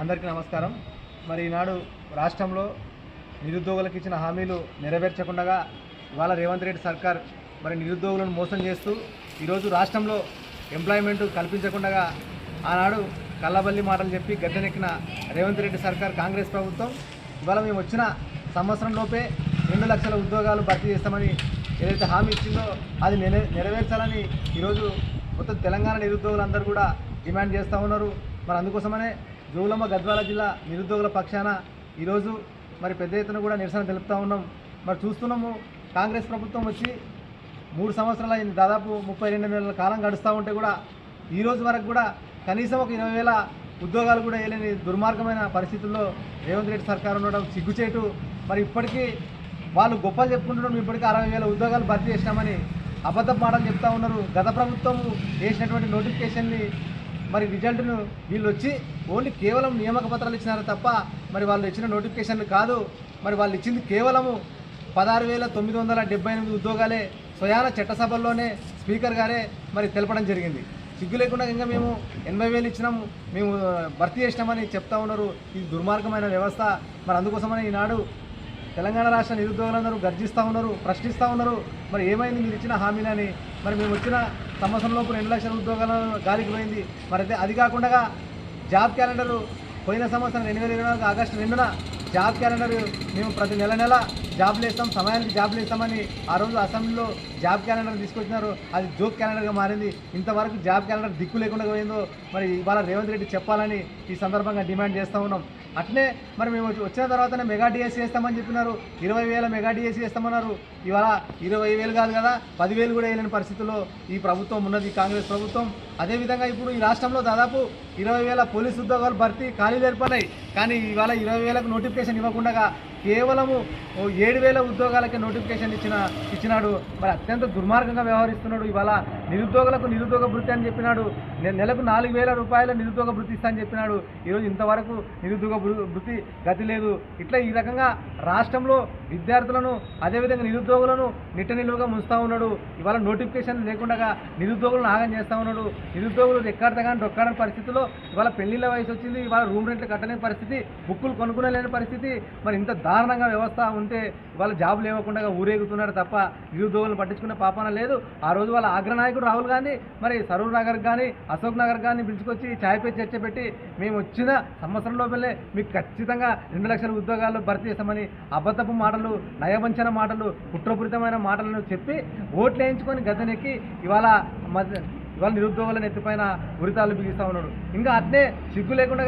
అందరికీ నమస్కారం. మరి ఈనాడు రాష్ట్రంలో నిరుద్యోగులకు ఇచ్చిన హామీలు నెరవేర్చకుండా ఇవాళ రేవంత్ రెడ్డి సర్కార్ మరి నిరుద్యోగులను మోసం చేస్తూ ఈరోజు రాష్ట్రంలో ఎంప్లాయ్మెంట్ కల్పించకుండా ఆనాడు కల్లబల్లి మాటలు చెప్పి గద్దెనెక్కిన రేవంత్ రెడ్డి సర్కార్ కాంగ్రెస్ ప్రభుత్వం ఇవాళ మేము వచ్చిన సంవత్సరంలోపే 2 లక్షల ఉద్యోగాలు భర్తీ చేస్తామని ఏదైతే హామీ ఇచ్చిందో అది నెరవేర్చాలని ఈరోజు మొత్తం తెలంగాణ నిరుద్యోగులందరూ కూడా డిమాండ్ చేస్తూ ఉన్నారు. మరి అందుకోసమనే జోగులాంబ గద్వాల జిల్లా నిరుద్యోగుల పక్షాన ఈరోజు మరి పెద్ద ఎత్తున కూడా నిరసన తెలుపుతూ ఉన్నాం. మరి చూస్తున్నాము, కాంగ్రెస్ ప్రభుత్వం వచ్చి 3 సంవత్సరాల దాదాపు 32 నెలల కాలం గడుస్తూ ఉంటే కూడా ఈరోజు వరకు కూడా కనీసం ఒక 20,000 ఉద్యోగాలు కూడా వేయలేని దుర్మార్గమైన పరిస్థితుల్లో రేవంత్ రెడ్డి సర్కారు ఉండడం సిగ్గుచేటు. మరి ఇప్పటికీ వాళ్ళు గొప్పలు చెప్పుకుంటున్నారు, ఇప్పటికీ 60,000 ఉద్యోగాలు భర్తీ చేసినామని అబద్ధపు మాటలు చెప్తా ఉన్నారు. గత ప్రభుత్వం వేసినటువంటి నోటిఫికేషన్ని మరి రిజల్ట్ను వీళ్ళు వచ్చి ఓన్లీ కేవలం నియామక పత్రాలు ఇచ్చినారు తప్ప మరి వాళ్ళు ఇచ్చిన నోటిఫికేషన్లు కాదు. మరి వాళ్ళు ఇచ్చింది కేవలము 16,978 ఉద్యోగాలే. స్వయాన చట్టసభల్లోనే స్పీకర్ గారే మరి తెలపడం జరిగింది. సిగ్గు లేకుండా ఇంకా మేము 80,000 ఇచ్చినాము, మేము భర్తీ చేసినామని చెప్తా ఉన్నారు. ఇది దుర్మార్గమైన వ్యవస్థ. మరి అందుకోసమని ఈనాడు తెలంగాణ రాష్ట్ర నిరుద్యోగులందరూ గర్జిస్తూ ఉన్నారు, ప్రశ్నిస్తూ ఉన్నారు. మరి ఏమైంది మీరు ఇచ్చిన హామీలని? మరి మేము వచ్చిన సంవత్సరంలోపు 2 లక్షల ఉద్యోగాలను గాలికి పోయింది. మరి అది కాకుండా జాబ్ క్యాలెండరు పోయిన సంవత్సరం 2024 ఆగస్టు 2న జాబ్ క్యాలెండర్ మేము ప్రతి నెల జాబ్లు వేస్తాం, సమయానికి జాబ్లు వేస్తామని ఆ రోజు అసెంబ్లీలో జాబ్ క్యాలెండర్ తీసుకొచ్చినారు. అది జోక్ క్యాలెండర్గా మారింది. ఇంతవరకు జాబ్ క్యాలెండర్ దిక్కు లేకుండా పోయిందో మరి ఇవాళ రేవంత్ రెడ్డి చెప్పాలని ఈ సందర్భంగా డిమాండ్ చేస్తూ ఉన్నాం. అట్లే మరి మేము వచ్చిన తర్వాతనే మెగా డిఎస్సీ వేస్తామని చెప్పినారు. 20,000 మెగా డిఎస్సీ వేస్తామన్నారు. ఇవాళ 20,000 కాదు కదా, 10,000 కూడా వేయలేని పరిస్థితుల్లో ఈ ప్రభుత్వం ఉన్నది, కాంగ్రెస్ ప్రభుత్వం. అదేవిధంగా ఇప్పుడు ఈ రాష్ట్రంలో దాదాపు 20,000 పోలీసు ఉద్యోగాలు భర్తీ ఖాళీలు ఏర్పడ్డాయి. కానీ ఇవాళ 20,000కు నోటిఫికేషన్ ఇవ్వకుండా కేవలము 7,000 ఉద్యోగాలకే నోటిఫికేషన్ ఇచ్చినాడు. మరి అత్యంత దుర్మార్గంగా వ్యవహరిస్తున్నాడు. ఇవాళ నిరుద్యోగులకు నిరుద్యోగ భృతి అని చెప్పినాడు. నెలకు 4,000 రూపాయల నిరుద్యోగ భృతి ఇస్తా అని చెప్పినాడు. ఈరోజు ఇంతవరకు నిరుద్యోగ భృతి గతి లేదు. ఇట్లా ఈ రకంగా రాష్ట్రంలో విద్యార్థులను అదేవిధంగా నిరుద్యోగులను నిట్టనిలువుగా ముంచుతూ ఉన్నాడు. ఇవాళ నోటిఫికేషన్ లేకుండా నిరుద్యోగులను ఆగం చేస్తూ ఉన్నాడు. నిరుద్యోగులు ఎక్కడతగాని డొక్కాడని పరిస్థితిలో ఇవాళ పెళ్లిళ్ళ వయసు వచ్చింది, ఇవాళ రూమ్ రెంట్లు కట్టలేని పరిస్థితి, బుక్కులు కొనుక్కునేలేని పరిస్థితి. మరి ఇంత దారుణంగా వ్యవస్థ ఉంటే ఇవాళ జాబులు ఇవ్వకుండా ఊరేగుతున్నారు తప్ప నిరుద్యోగులను పట్టించుకునే పాపన లేదు. ఆ రోజు వాళ్ళ అగ్రనాయకుడు రాహుల్ గాంధీ మరి సరూర్ నగర్ కానీ అశోక్ నగర్ కానీ పిలుచుకొచ్చి ఛాయ్పై చర్చ పెట్టి మేము వచ్చిన సంవత్సరం లోపలే మీకు ఖచ్చితంగా 2 లక్షల ఉద్యోగాలు భర్తీ చేస్తామని అబద్ధపు మాటలు, నయవంచన మాటలు, కుట్రపూరితమైన మాటలను చెప్పి ఓట్లు వేయించుకొని గద్దెనెక్కి ఇవాళ నిరుద్యోగులను ఎత్తిపైన ఉరితాలు బిగిస్తూ ఉన్నాడు. ఇంకా అట్నే సిగ్గు లేకుండా